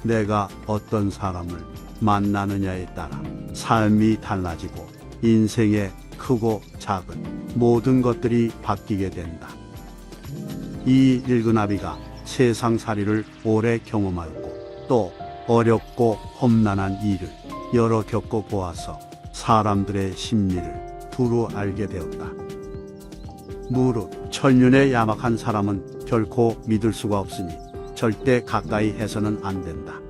내가 어떤 사람을 만나느냐에 따라 삶이 달라지고 인생의 크고 작은 모든 것들이 바뀌게 된다. 이 일그나비가 세상살이를 오래 경험하였고 또 어렵고 험난한 일을 여러 겪어 보아서 사람들의 심리를 두루 알게 되었다. 무릇 천륜에 야박한 사람은 결코 믿을 수가 없으니 절대 가까이 해서는 안 된다.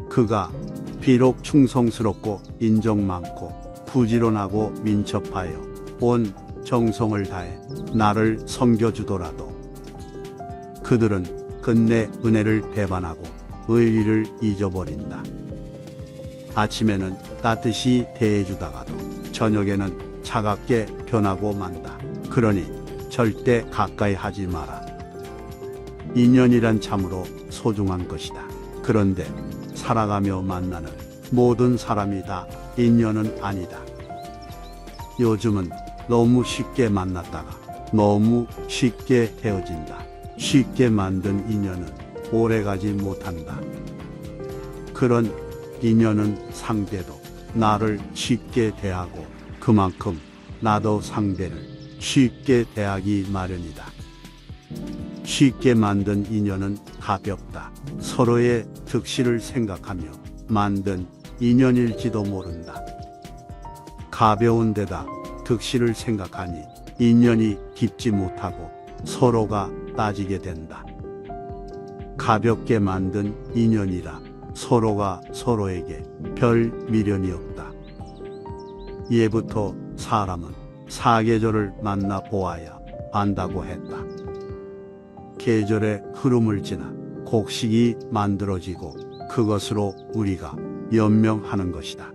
그가 비록 충성스럽고 인정 많고 부지런하고 민첩하여 온 정성을 다해 나를 섬겨주더라도 그들은 끝내 은혜를 배반하고 의리를 잊어버린다. 아침에는 따뜻이 대해주다가도 저녁에는 차갑게 변하고 만다. 그러니 절대 가까이 하지 마라. 인연이란 참으로 소중한 것이다. 그런데 살아가며 만나는 모든 사람이 다 인연은 아니다. 요즘은 너무 쉽게 만났다가 너무 쉽게 헤어진다. 쉽게 만든 인연은 오래가지 못한다. 그런 인연은 상대도 나를 쉽게 대하고 그만큼 나도 상대를 쉽게 대하기 마련이다. 쉽게 만든 인연은 가볍다. 서로의 득실을 생각하며 만든 인연일지도 모른다. 가벼운 데다 득실을 생각하니 인연이 깊지 못하고 서로가 따지게 된다. 가볍게 만든 인연이라 서로가 서로에게 별 미련이 없다. 예부터 사람은 사계절을 만나 보아야 안다고 했다. 계절의 흐름을 지나 곡식이 만들어지고 그것으로 우리가 연명하는 것이다.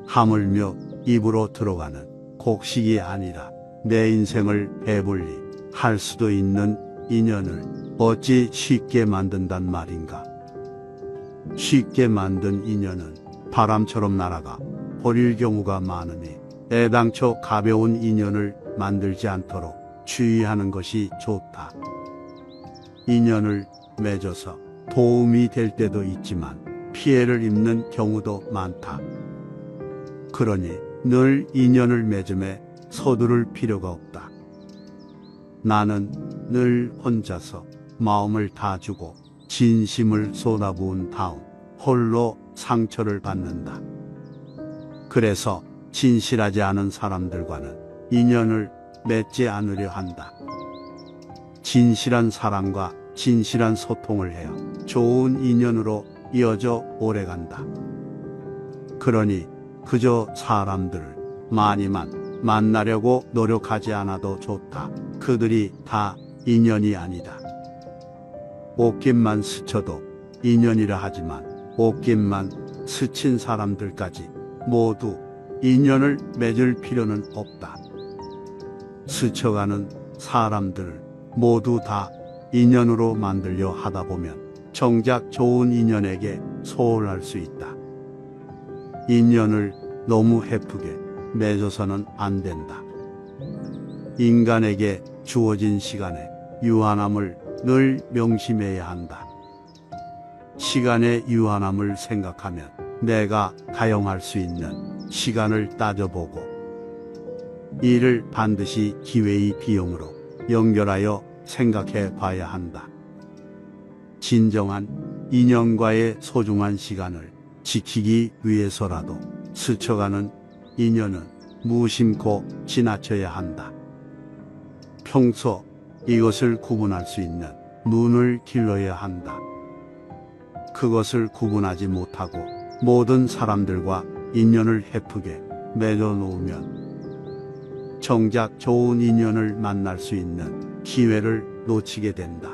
하물며 입으로 들어가는 곡식이 아니라 내 인생을 배불리 할 수도 있는 인연을 어찌 쉽게 만든단 말인가. 쉽게 만든 인연은 바람처럼 날아가 버릴 경우가 많으니 애당초 가벼운 인연을 만들지 않도록 주의하는 것이 좋다. 인연을 맺어서 도움이 될 때도 있지만 피해를 입는 경우도 많다. 그러니 늘 인연을 맺음에 서두를 필요가 없다. 나는 늘 혼자서 마음을 다 주고 진심을 쏟아부은 다음 홀로 상처를 받는다. 그래서 진실하지 않은 사람들과는 인연을 맺지 않으려 한다. 진실한 사람과 진실한 소통을 해야 좋은 인연으로 이어져 오래간다. 그러니 그저 사람들을 많이만 만나려고 노력하지 않아도 좋다. 그들이 다 인연이 아니다. 옷깃만 스쳐도 인연이라 하지만 옷깃만 스친 사람들까지 모두 인연을 맺을 필요는 없다. 스쳐가는 사람들을 모두 다 인연으로 만들려 하다 보면 정작 좋은 인연에게 소홀할 수 있다. 인연을 너무 헤프게 맺어서는 안 된다. 인간에게 주어진 시간의 유한함을 늘 명심해야 한다. 시간의 유한함을 생각하면 내가 가용할 수 있는 시간을 따져보고 이를 반드시 기회의 비용으로 연결하여 생각해 봐야 한다. 진정한 인연과의 소중한 시간을 지키기 위해서라도 스쳐가는 인연은 무심코 지나쳐야 한다. 평소 이것을 구분할 수 있는 눈을 길러야 한다. 그것을 구분하지 못하고 모든 사람들과 인연을 헤프게 맺어놓으면 정작 좋은 인연을 만날 수 있는 기회를 놓치게 된다.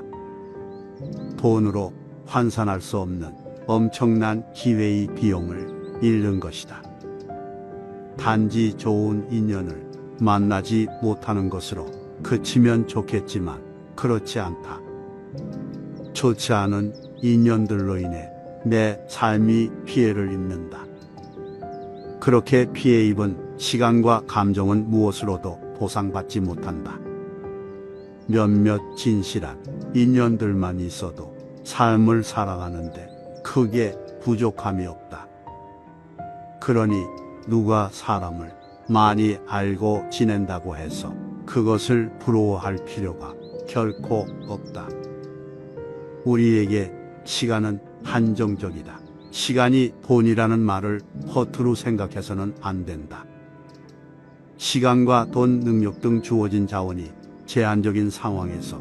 돈으로 환산할 수 없는 엄청난 기회의 비용을 잃는 것이다. 단지 좋은 인연을 만나지 못하는 것으로 그치면 좋겠지만 그렇지 않다. 좋지 않은 인연들로 인해 내 삶이 피해를 입는다. 그렇게 피해 입은 시간과 감정은 무엇으로도 보상받지 못한다. 몇몇 진실한 인연들만 있어도 삶을 살아가는데 크게 부족함이 없다. 그러니 누가 사람을 많이 알고 지낸다고 해서 그것을 부러워할 필요가 결코 없다. 우리에게 시간은 한정적이다. 시간이 돈이라는 말을 허투루 생각해서는 안 된다. 시간과 돈, 능력 등 주어진 자원이 제한적인 상황에서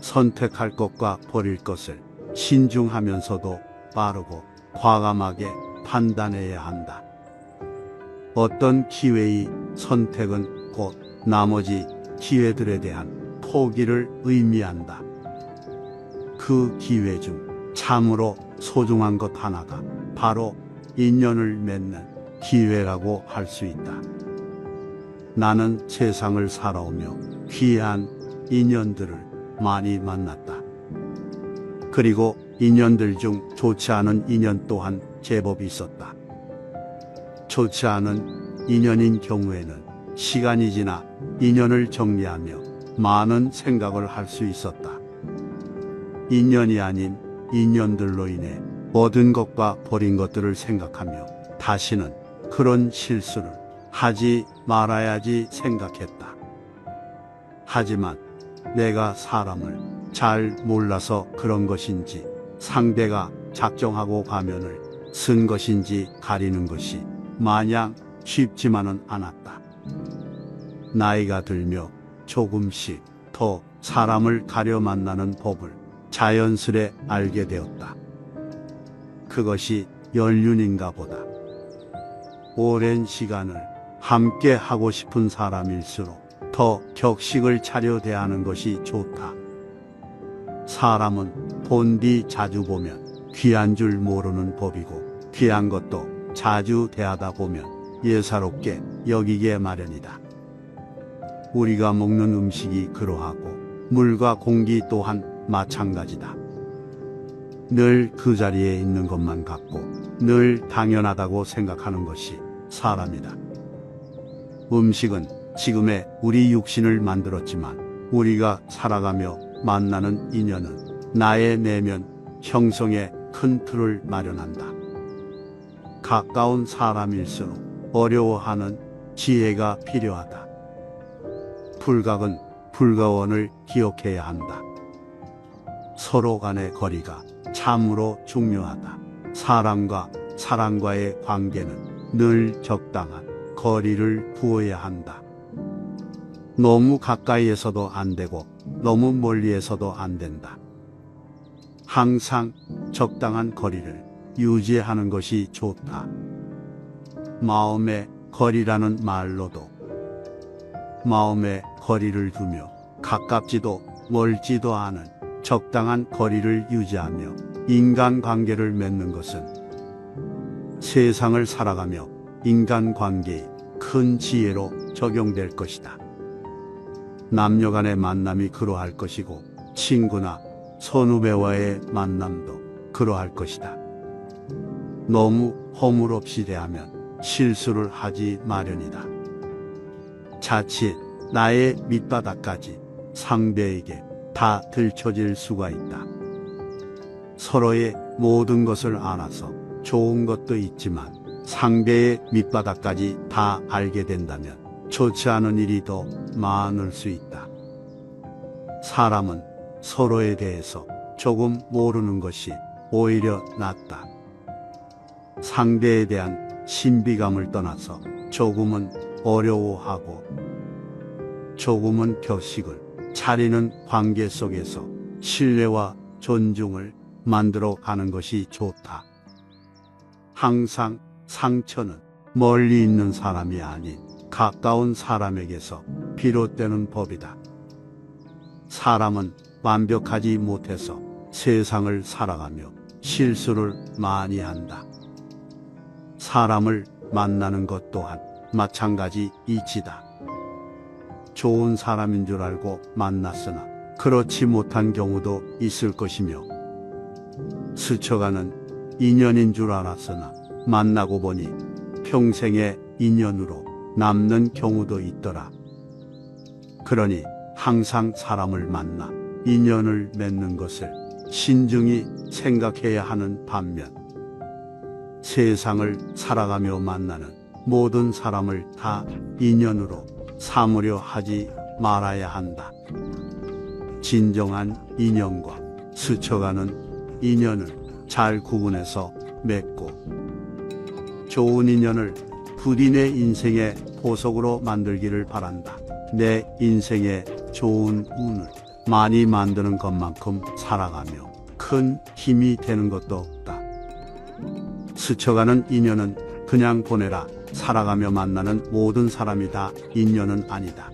선택할 것과 버릴 것을 신중하면서도 빠르고 과감하게 판단해야 한다. 어떤 기회의 선택은 곧 나머지 기회들에 대한 포기를 의미한다. 그 기회 중 참으로 소중한 것 하나가 바로 인연을 맺는 기회라고 할 수 있다. 나는 세상을 살아오며 귀한 인연들을 많이 만났다. 그리고 인연들 중 좋지 않은 인연 또한 제법 있었다. 좋지 않은 인연인 경우에는 시간이 지나 인연을 정리하며 많은 생각을 할 수 있었다. 인연이 아닌 인연들로 인해 얻은 것과 버린 것들을 생각하며 다시는 그런 실수를 하지 말아야지 생각했다. 하지만 내가 사람을 잘 몰라서 그런 것인지 상대가 작정하고 가면을 쓴 것인지 가리는 것이 마냥 쉽지만은 않았다. 나이가 들며 조금씩 더 사람을 가려 만나는 법을 자연스레 알게 되었다. 그것이 연륜인가 보다. 오랜 시간을 함께 하고 싶은 사람일수록 더 격식을 차려 대하는 것이 좋다. 사람은 본디 자주 보면 귀한 줄 모르는 법이고 귀한 것도 자주 대하다 보면 예사롭게 여기게 마련이다. 우리가 먹는 음식이 그러하고 물과 공기 또한 마찬가지다. 늘 그 자리에 있는 것만 같고 늘 당연하다고 생각하는 것이 사람이다. 음식은 지금의 우리 육신을 만들었지만 우리가 살아가며 만나는 인연은 나의 내면 형성에 큰 틀을 마련한다. 가까운 사람일수록 어려워하는 지혜가 필요하다. 불각은 불가원을 기억해야 한다. 서로 간의 거리가 참으로 중요하다. 사람과 사람과의 관계는 늘 적당한 거리를 두어야 한다. 너무 가까이에서도 안 되고 너무 멀리에서도 안 된다. 항상 적당한 거리를 유지하는 것이 좋다. 마음의 거리라는 말로도 마음의 거리를 두며 가깝지도 멀지도 않은 적당한 거리를 유지하며 인간관계를 맺는 것은 세상을 살아가며 인간관계의 큰 지혜로 적용될 것이다. 남녀간의 만남이 그러할 것이고 친구나 선후배와의 만남도 그러할 것이다. 너무 허물없이 대하면 실수를 하지 마련이다. 자칫 나의 밑바닥까지 상대에게 다 들춰질 수가 있다. 서로의 모든 것을 알아서 좋은 것도 있지만 상대의 밑바닥까지 다 알게 된다면 좋지 않은 일이 더 많을 수 있다. 사람은 서로에 대해서 조금 모르는 것이 오히려 낫다. 상대에 대한 신비감을 떠나서 조금은 어려워하고 조금은 격식을 차리는 관계 속에서 신뢰와 존중을 만들어 가는 것이 좋다. 항상 상처는 멀리 있는 사람이 아닌 가까운 사람에게서 비롯되는 법이다. 사람은 완벽하지 못해서 세상을 살아가며 실수를 많이 한다. 사람을 만나는 것 또한 마찬가지 이치다. 좋은 사람인 줄 알고 만났으나 그렇지 못한 경우도 있을 것이며 스쳐가는 인연인 줄 알았으나 만나고 보니 평생의 인연으로 남는 경우도 있더라. 그러니 항상 사람을 만나 인연을 맺는 것을 신중히 생각해야 하는 반면 세상을 살아가며 만나는 모든 사람을 다 인연으로 삼으려 하지 말아야 한다. 진정한 인연과 스쳐가는 인연을 잘 구분해서 맺고 좋은 인연을 부디 내 인생의 보석으로 만들기를 바란다. 내 인생에 좋은 운을 많이 만드는 것만큼 살아가며 큰 힘이 되는 것도 없다. 스쳐가는 인연은 그냥 보내라. 살아가며 만나는 모든 사람이 다 인연은 아니다.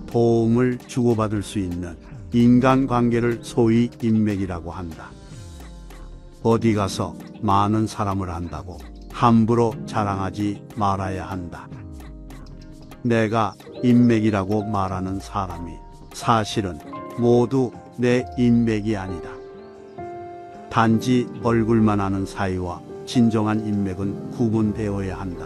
도움을 주고받을 수 있는 인간관계를 소위 인맥이라고 한다. 어디 가서 많은 사람을 안다고 함부로 자랑하지 말아야 한다. 내가 인맥이라고 말하는 사람이 사실은 모두 내 인맥이 아니다. 단지 얼굴만 아는 사이와 진정한 인맥은 구분되어야 한다.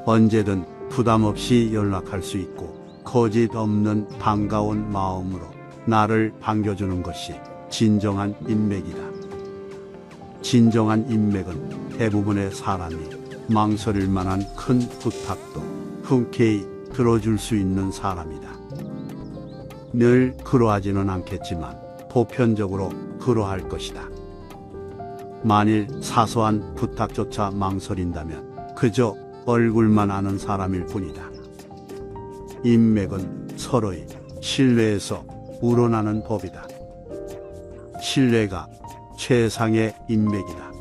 언제든 부담 없이 연락할 수 있고 거짓 없는 반가운 마음으로 나를 반겨주는 것이 진정한 인맥이다. 진정한 인맥은 대부분의 사람이 망설일 만한 큰 부탁도 흔쾌히 들어줄 수 있는 사람이다. 늘 그러하지는 않겠지만 보편적으로 그러할 것이다. 만일 사소한 부탁조차 망설인다면 그저 얼굴만 아는 사람일 뿐이다. 인맥은 서로의 신뢰에서 우러나는 법이다. 신뢰가 최상의 인맥이다.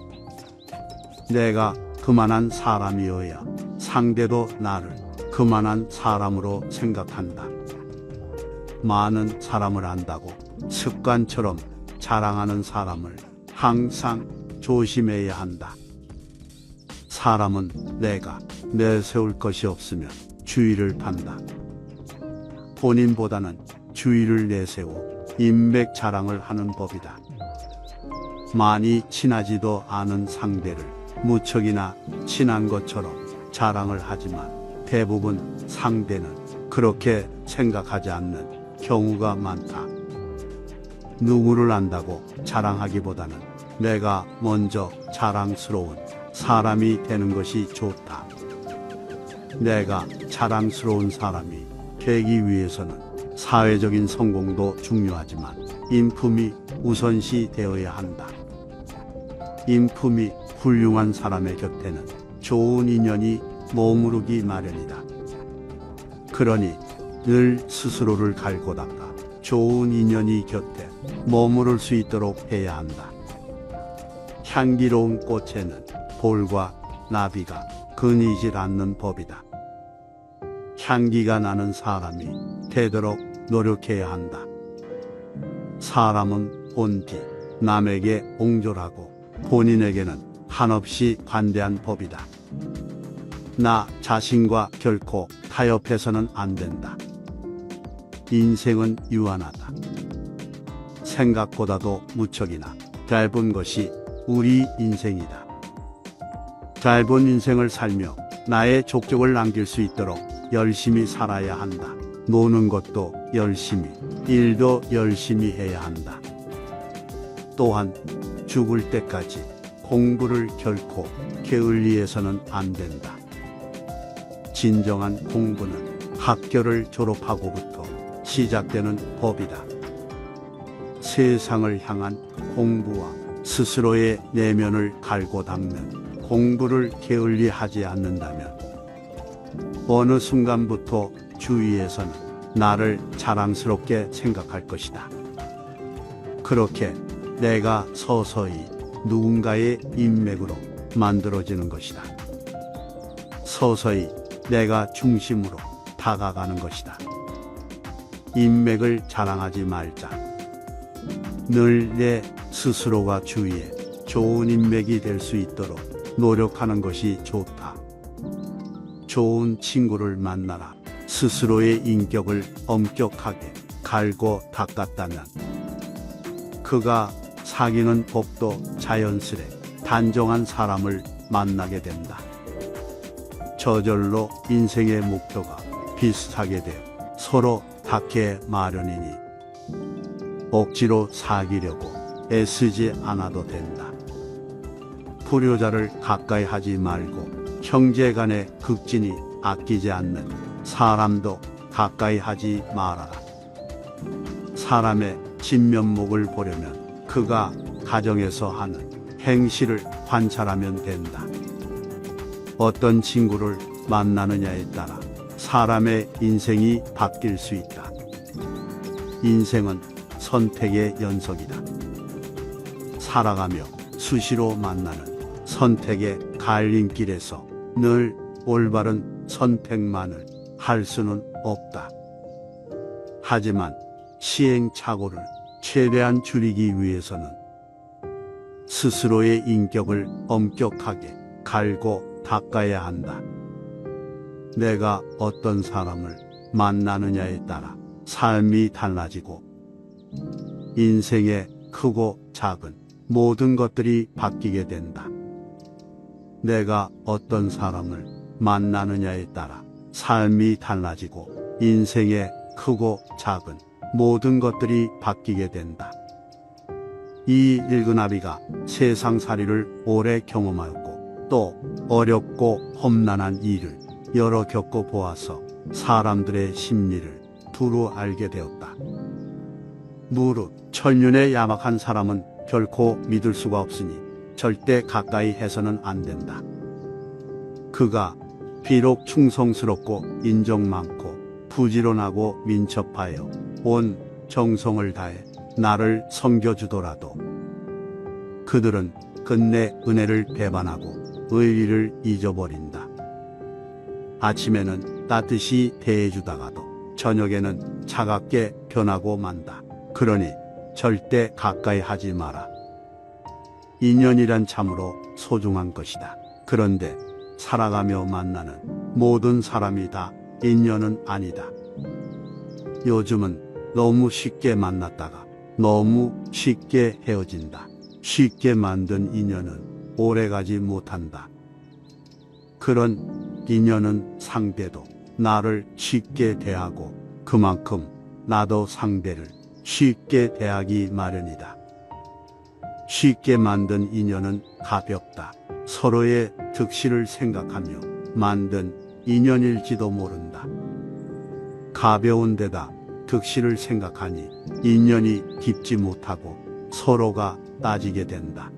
내가 그만한 사람이어야 상대도 나를 그만한 사람으로 생각한다. 많은 사람을 안다고 습관처럼 자랑하는 사람을 항상 조심해야 한다. 사람은 내가 내세울 것이 없으면 주의를 판다. 본인보다는 주의를 내세워 인맥 자랑을 하는 법이다. 많이 친하지도 않은 상대를 무척이나 친한 것처럼 자랑을 하지만 대부분 상대는 그렇게 생각하지 않는 경우가 많다. 누구를 안다고 자랑하기보다는 내가 먼저 자랑스러운 사람이 되는 것이 좋다. 내가 자랑스러운 사람이 되기 위해서는 사회적인 성공도 중요하지만 인품이 우선시 되어야 한다. 인품이 훌륭한 사람의 곁에는 좋은 인연이 머무르기 마련이다. 그러니 늘 스스로를 갈고 닦아 좋은 인연이 곁에 머무를 수 있도록 해야 한다. 향기로운 꽃에는 볼과 나비가 끊이질 않는 법이다. 향기가 나는 사람이 되도록 노력해야 한다. 사람은 온 뒤 남에게 옹졸하고 본인에게는 한없이 관대한 법이다. 나 자신과 결코 타협해서는 안 된다. 인생은 유한하다. 생각보다도 무척이나 짧은 것이 우리 인생이다. 짧은 인생을 살며 나의 족적을 남길 수 있도록 열심히 살아야 한다. 노는 것도 열심히, 일도 열심히 해야 한다. 또한 죽을 때까지 공부를 결코 게을리해서는 안 된다. 진정한 공부는 학교를 졸업하고부터 시작되는 법이다. 세상을 향한 공부와 스스로의 내면을 갈고 닦는 공부를 게을리 하지 않는다면 어느 순간부터 주위에서는 나를 자랑스럽게 생각할 것이다. 그렇게 내가 서서히 누군가의 인맥으로 만들어지는 것이다. 서서히 내가 중심으로 다가가는 것이다. 인맥을 자랑하지 말자. 늘 내 스스로가 주위에 좋은 인맥이 될 수 있도록 노력하는 것이 좋다. 좋은 친구를 만나라. 스스로의 인격을 엄격하게 갈고 닦았다면 그가 사귀는 법도 자연스레 단정한 사람을 만나게 된다. 저절로 인생의 목표가 비슷하게 되어 서로 닿게 마련이니 억지로 사귀려고 애쓰지 않아도 된다. 불효자를 가까이 하지 말고 형제 간의 극진이 아끼지 않는 사람도 가까이 하지 말아라. 사람의 진면목을 보려면 그가 가정에서 하는 행실을 관찰하면 된다. 어떤 친구를 만나느냐에 따라 사람의 인생이 바뀔 수 있다. 인생은 선택의 연속이다. 살아가며 수시로 만나는 선택의 갈림길에서 늘 올바른 선택만을 할 수는 없다. 하지만 시행착오를 최대한 줄이기 위해서는 스스로의 인격을 엄격하게 갈고 닦아야 한다. 내가 어떤 사람을 만나느냐에 따라 삶이 달라지고 인생의 크고 작은 모든 것들이 바뀌게 된다. 내가 어떤 사람을 만나느냐에 따라 삶이 달라지고 인생의 크고 작은 모든 것들이 바뀌게 된다. 이 일그나비가 세상살이를 오래 경험하였고 또 어렵고 험난한 일을 여러 겪어 보아서 사람들의 심리를 두루 알게 되었다. 무릇 천륜에 야박한 사람은 결코 믿을 수가 없으니 절대 가까이 해서는 안 된다. 그가 비록 충성스럽고 인정 많고 부지런하고 민첩하여 온 정성을 다해 나를 섬겨주더라도 그들은 끝내 은혜를 배반하고 의리를 잊어버린다. 아침에는 따뜻이 대해주다가도 저녁에는 차갑게 변하고 만다. 그러니 절대 가까이 하지 마라. 인연이란 참으로 소중한 것이다. 그런데 살아가며 만나는 모든 사람이 다 인연은 아니다. 요즘은 너무 쉽게 만났다가 너무 쉽게 헤어진다. 쉽게 만든 인연은 오래가지 못한다. 그런 인연은 상대도 나를 쉽게 대하고 그만큼 나도 상대를 쉽게 대하기 마련이다. 쉽게 만든 인연은 가볍다. 서로의 득실을 생각하며 만든 인연일지도 모른다. 가벼운 데다 득실을 생각하니 인연이 깊지 못하고 서로가 따지게 된다.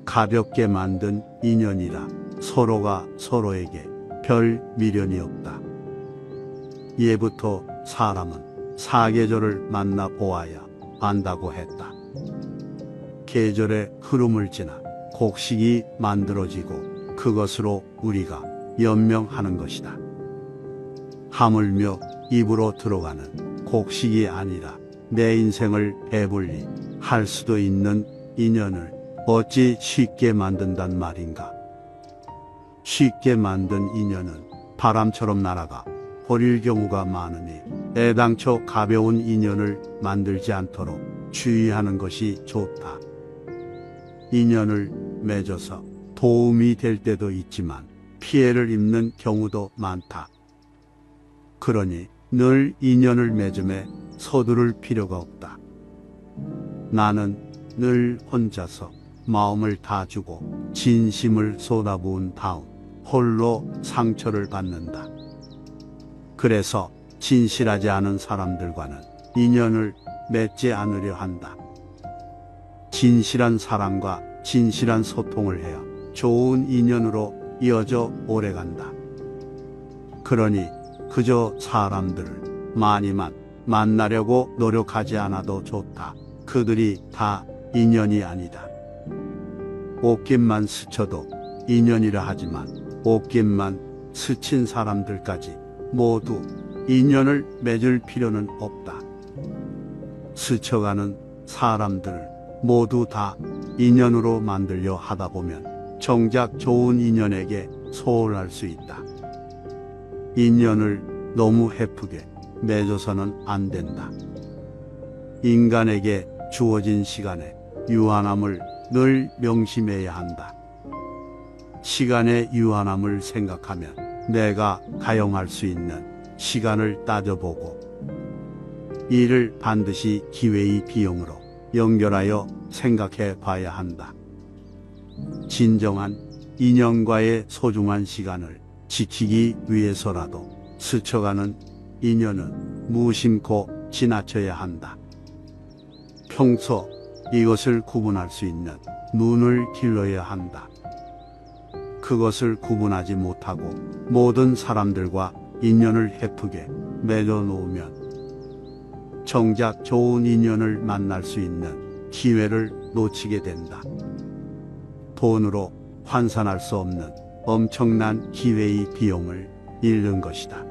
가볍게 만든 인연이라 서로가 서로에게 별 미련이 없다. 예부터 사람은 사계절을 만나 보아야 안다고 했다. 계절의 흐름을 지나 곡식이 만들어지고 그것으로 우리가 연명하는 것이다. 하물며 입으로 들어가는 곡식이 아니라 내 인생을 배불리 할 수도 있는 인연을 어찌 쉽게 만든단 말인가. 쉽게 만든 인연은 바람처럼 날아가 버릴 경우가 많으니 애당초 가벼운 인연을 만들지 않도록 주의하는 것이 좋다. 인연을 맺어서 도움이 될 때도 있지만 피해를 입는 경우도 많다. 그러니 늘 인연을 맺음에 서두를 필요가 없다. 나는 늘 혼자서 마음을 다 주고 진심을 쏟아부은 다음 홀로 상처를 받는다. 그래서 진실하지 않은 사람들과는 인연을 맺지 않으려 한다. 진실한 사랑과 진실한 소통을 해야 좋은 인연으로 이어져 오래간다. 그러니 그저 사람들을 많이만 만나려고 노력하지 않아도 좋다. 그들이 다 인연이 아니다. 옷깃만 스쳐도 인연이라 하지만 옷깃만 스친 사람들까지 모두 인연을 맺을 필요는 없다. 스쳐가는 사람들을 모두 다 인연으로 만들려 하다 보면 정작 좋은 인연에게 소홀할 수 있다. 인연을 너무 헤프게 맺어서는 안 된다. 인간에게 주어진 시간의 유한함을 늘 명심해야 한다. 시간의 유한함을 생각하면 내가 가용할 수 있는 시간을 따져보고 이를 반드시 기회의 비용으로 연결하여 생각해 봐야 한다. 진정한 인연과의 소중한 시간을 지키기 위해서라도 스쳐가는 인연은 무심코 지나쳐야 한다. 평소 이것을 구분할 수 있는 눈을 길러야 한다. 그것을 구분하지 못하고 모든 사람들과 인연을 헤프게 맺어놓으면 정작 좋은 인연을 만날 수 있는 기회를 놓치게 된다. 돈으로 환산할 수 없는 엄청난 기회의 비용을 잃는 것이다.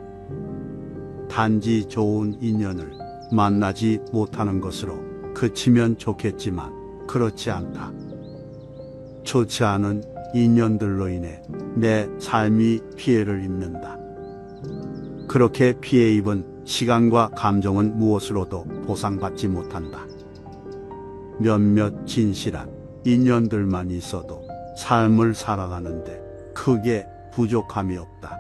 단지 좋은 인연을 만나지 못하는 것으로 그치면 좋겠지만 그렇지 않다. 좋지 않은 인연들로 인해 내 삶이 피해를 입는다. 그렇게 피해 입은 시간과 감정은 무엇으로도 보상받지 못한다. 몇몇 진실한 인연들만 있어도 삶을 살아가는데 크게 부족함이 없다.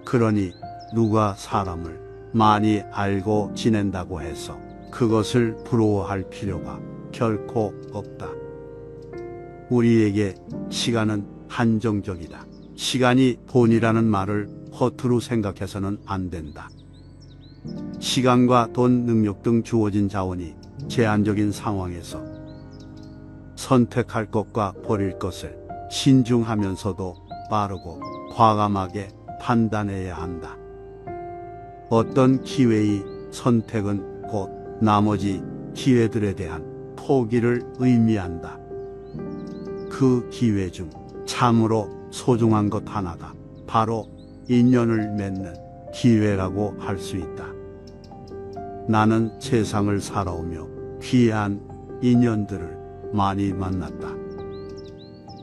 그러니 누가 사람을 많이 알고 지낸다고 해서 그것을 부러워할 필요가 결코 없다. 우리에게 시간은 한정적이다. 시간이 돈이라는 말을 허투루 생각해서는 안 된다. 시간과 돈, 능력 등 주어진 자원이 제한적인 상황에서 선택할 것과 버릴 것을 신중하면서도 빠르고 과감하게 판단해야 한다. 어떤 기회의 선택은 곧 나머지 기회들에 대한 포기를 의미한다. 그 기회 중 참으로 소중한 것 하나가 바로 인연을 맺는 기회라고 할 수 있다. 나는 세상을 살아오며 귀한 인연들을 많이 만났다.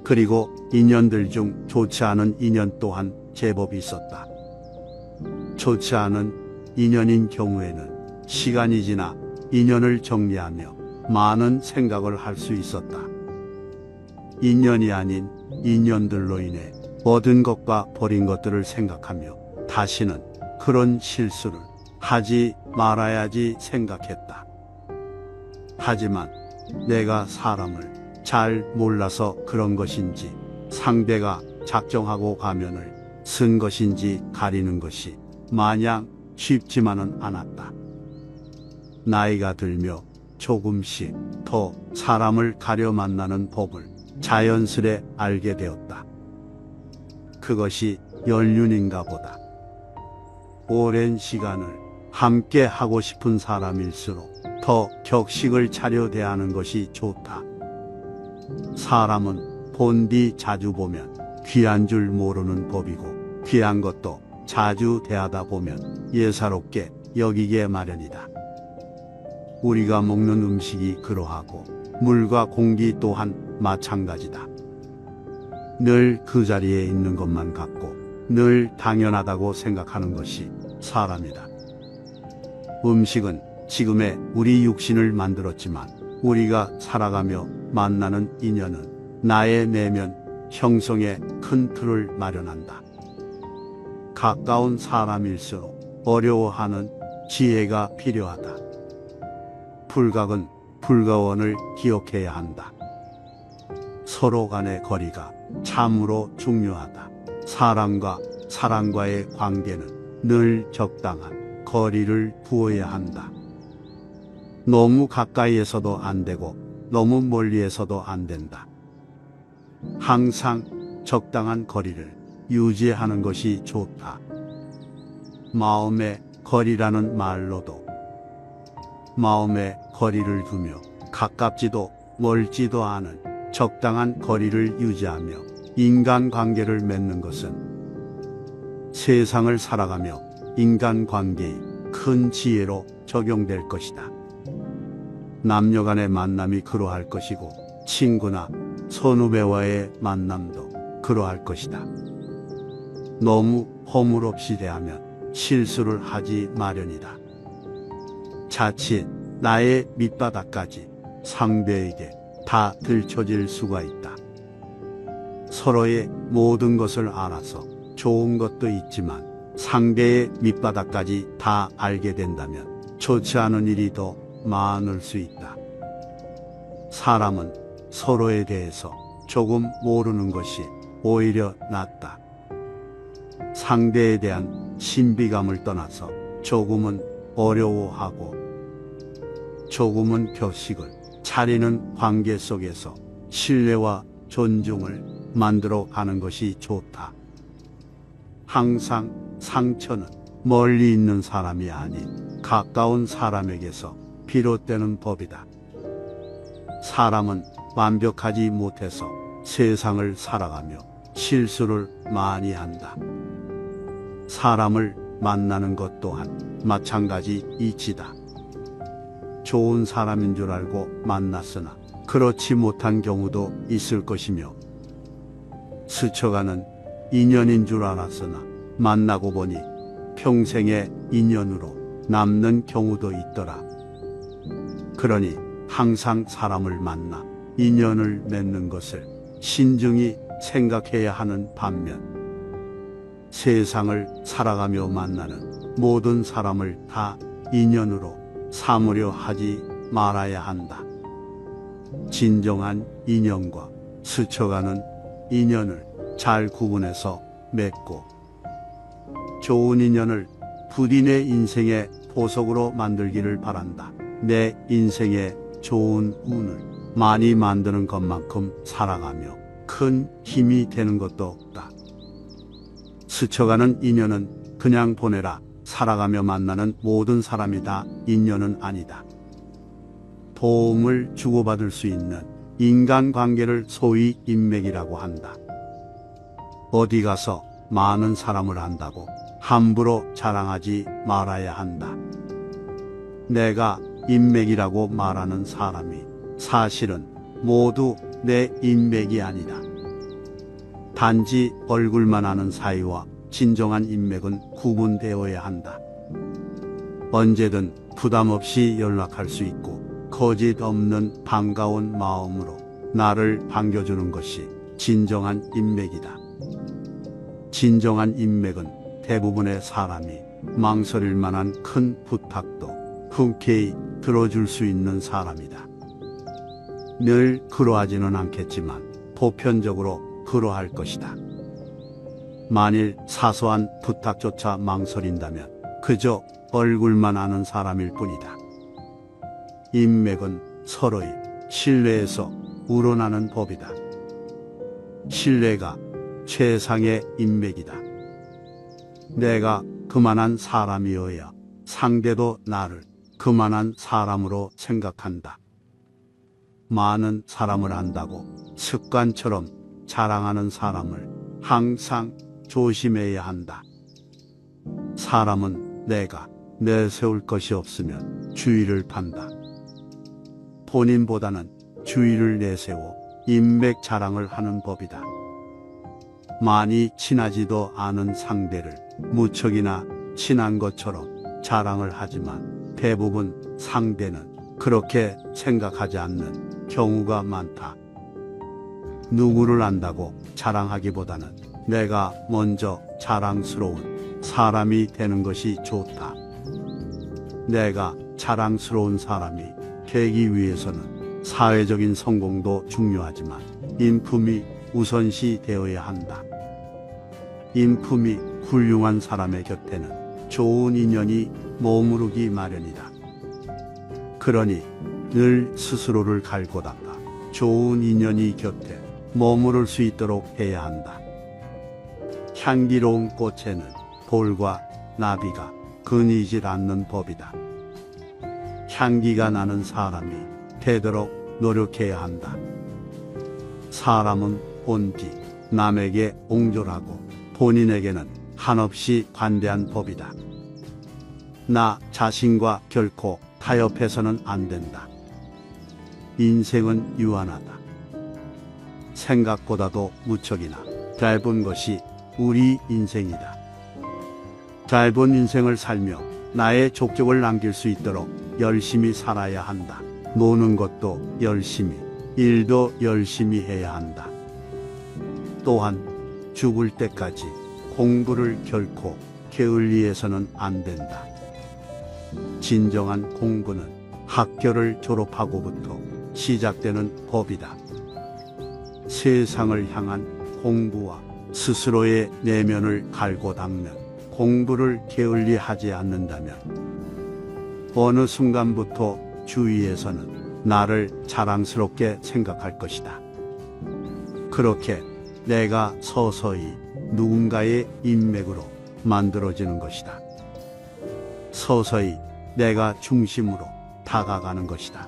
그리고 인연들 중 좋지 않은 인연 또한 제법 있었다. 좋지 않은 인연인 경우에는 시간이 지나 인연을 정리하며 많은 생각을 할 수 있었다. 인연이 아닌 인연들로 인해 얻은 것과 버린 것들을 생각하며 다시는 그런 실수를 하지 말아야지 생각했다. 하지만 내가 사람을 잘 몰라서 그런 것인지 상대가 작정하고 가면을 쓴 것인지 가리는 것이 마냥 쉽지만은 않았다. 나이가 들며 조금씩 더 사람을 가려 만나는 법을 자연스레 알게 되었다. 그것이 연륜인가 보다. 오랜 시간을 함께 하고 싶은 사람일수록 더 격식을 차려 대하는 것이 좋다. 사람은 본디 자주 보면 귀한 줄 모르는 법이고 귀한 것도 자주 대하다 보면 예사롭게 여기게 마련이다. 우리가 먹는 음식이 그러하고 물과 공기 또한 마찬가지다. 늘 그 자리에 있는 것만 같고 늘 당연하다고 생각하는 것이 사람이다. 음식은 지금의 우리 육신을 만들었지만 우리가 살아가며 만나는 인연은 나의 내면 형성에 큰 틀을 마련한다. 가까운 사람일수록 어려워하는 지혜가 필요하다. 불각은 불가원을 기억해야 한다. 서로 간의 거리가 참으로 중요하다. 사람과 사람과의 관계는 늘 적당한 거리를 두어야 한다. 너무 가까이에서도 안 되고 너무 멀리에서도 안 된다. 항상 적당한 거리를 유지하는 것이 좋다. 마음의 거리라는 말로도 마음의 거리를 두며 가깝지도 멀지도 않은 적당한 거리를 유지하며 인간관계를 맺는 것은 세상을 살아가며 인간관계의 큰 지혜로 적용될 것이다. 남녀간의 만남이 그러할 것이고 친구나 선후배와의 만남도 그러할 것이다. 너무 허물없이 대하면 실수를 하지 마련이다. 자칫 나의 밑바닥까지 상대에게 다 들춰질 수가 있다. 서로의 모든 것을 알아서 좋은 것도 있지만 상대의 밑바닥까지 다 알게 된다면 좋지 않은 일이 더 많을 수 있다. 사람은 서로에 대해서 조금 모르는 것이 오히려 낫다. 상대에 대한 신비감을 떠나서 조금은 어려워하고 조금은 격식을 차리는 관계 속에서 신뢰와 존중을 만들어 가는 것이 좋다. 항상 상처는 멀리 있는 사람이 아닌 가까운 사람에게서 비롯되는 법이다. 사람은 완벽하지 못해서 세상을 살아가며 실수를 많이 한다. 사람을 만나는 것 또한 마찬가지 이치다. 좋은 사람인 줄 알고 만났으나 그렇지 못한 경우도 있을 것이며, 스쳐가는 인연인 줄 알았으나 만나고 보니 평생의 인연으로 남는 경우도 있더라. 그러니 항상 사람을 만나 인연을 맺는 것을 신중히 생각해야 하는 반면, 세상을 살아가며 만나는 모든 사람을 다 인연으로 삼으려 하지 말아야 한다. 진정한 인연과 스쳐가는 인연을 잘 구분해서 맺고, 좋은 인연을 부디 내 인생의 보석으로 만들기를 바란다. 내 인생에 좋은 운을 많이 만드는 것만큼 살아가며 큰 힘이 되는 것도 없다. 스쳐가는 인연은 그냥 보내라. 살아가며 만나는 모든 사람이 다 인연은 아니다. 도움을 주고받을 수 있는 인간관계를 소위 인맥이라고 한다. 어디 가서 많은 사람을 안다고 함부로 자랑하지 말아야 한다. 내가 인맥이라고 말하는 사람이 사실은 모두 내 인맥이 아니다. 단지 얼굴만 아는 사이와 진정한 인맥은 구분되어야 한다. 언제든 부담 없이 연락할 수 있고 거짓 없는 반가운 마음으로 나를 반겨주는 것이 진정한 인맥이다. 진정한 인맥은 대부분의 사람이 망설일 만한 큰 부탁도 흔쾌히 들어줄 수 있는 사람이다. 늘 그러하지는 않겠지만 보편적으로 그러할 것이다. 만일 사소한 부탁조차 망설인다면 그저 얼굴만 아는 사람일 뿐이다. 인맥은 서로의 신뢰에서 우러나는 법이다. 신뢰가 최상의 인맥이다. 내가 그만한 사람이어야 상대도 나를 그만한 사람으로 생각한다. 많은 사람을 안다고 습관처럼 자랑하는 사람을 항상 조심해야 한다. 사람은 내가 내세울 것이 없으면 주의를 판다. 본인보다는 주의를 내세워 인맥 자랑을 하는 법이다. 많이 친하지도 않은 상대를 무척이나 친한 것처럼 자랑을 하지만 대부분 상대는 그렇게 생각하지 않는 경우가 많다. 누구를 안다고 자랑하기보다는 내가 먼저 자랑스러운 사람이 되는 것이 좋다. 내가 자랑스러운 사람이 되기 위해서는 사회적인 성공도 중요하지만 인품이 우선시 되어야 한다. 인품이 훌륭한 사람의 곁에는 좋은 인연이 머무르기 마련이다. 그러니 늘 스스로를 갈고 닦아 좋은 인연이 곁에 머무를 수 있도록 해야 한다. 향기로운 꽃에는 볼과 나비가 끊이질 않는 법이다. 향기가 나는 사람이 되도록 노력해야 한다. 사람은 본디 남에게 옹졸하고 본인에게는 한없이 관대한 법이다. 나 자신과 결코 타협해서는 안 된다. 인생은 유한하다. 생각보다도 무척이나 짧은 것이 우리 인생이다. 짧은 인생을 살며 나의 족적을 남길 수 있도록 열심히 살아야 한다. 노는 것도 열심히, 일도 열심히 해야 한다. 또한 죽을 때까지 공부를 결코 게을리해서는 안 된다. 진정한 공부는 학교를 졸업하고부터 시작되는 법이다. 세상을 향한 공부와 스스로의 내면을 갈고 닦는 공부를 게을리하지 않는다면 어느 순간부터 주위에서는 나를 자랑스럽게 생각할 것이다. 그렇게 내가 서서히 누군가의 인맥으로 만들어지는 것이다. 서서히 내가 중심으로 다가가는 것이다.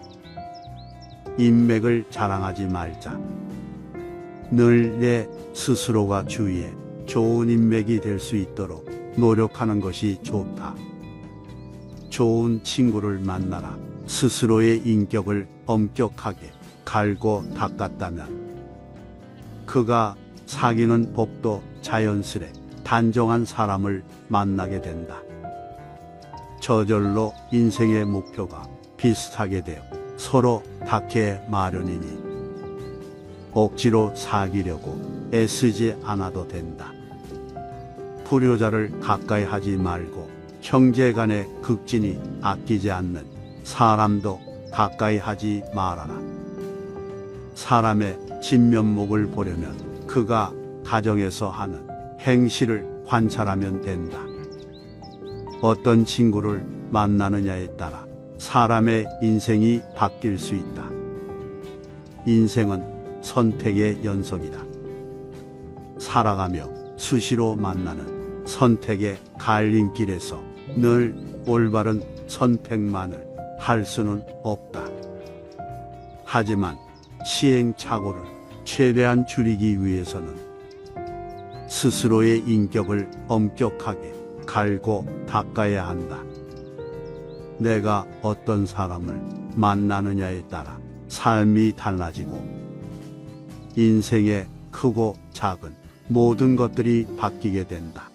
인맥을 자랑하지 말자. 늘 내 스스로가 주위에 좋은 인맥이 될 수 있도록 노력하는 것이 좋다. 좋은 친구를 만나라. 스스로의 인격을 엄격하게 갈고 닦았다면 그가 사귀는 법도 자연스레 단정한 사람을 만나게 된다. 저절로 인생의 목표가 비슷하게 되어 서로 닿게 마련이니 억지로 사귀려고 애쓰지 않아도 된다. 불효자를 가까이 하지 말고 형제 간의 극진이 아끼지 않는 사람도 가까이 하지 말아라. 사람의 진면목을 보려면 그가 가정에서 하는 행실을 관찰하면 된다. 어떤 친구를 만나느냐에 따라 사람의 인생이 바뀔 수 있다. 인생은 선택의 연속이다. 살아가며 수시로 만나는 선택의 갈림길에서 늘 올바른 선택만을 할 수는 없다. 하지만 시행착오를 최대한 줄이기 위해서는 스스로의 인격을 엄격하게 갈고 닦아야 한다. 내가 어떤 사람을 만나느냐에 따라 삶이 달라지고 인생의 크고 작은 모든 것들이 바뀌게 된다.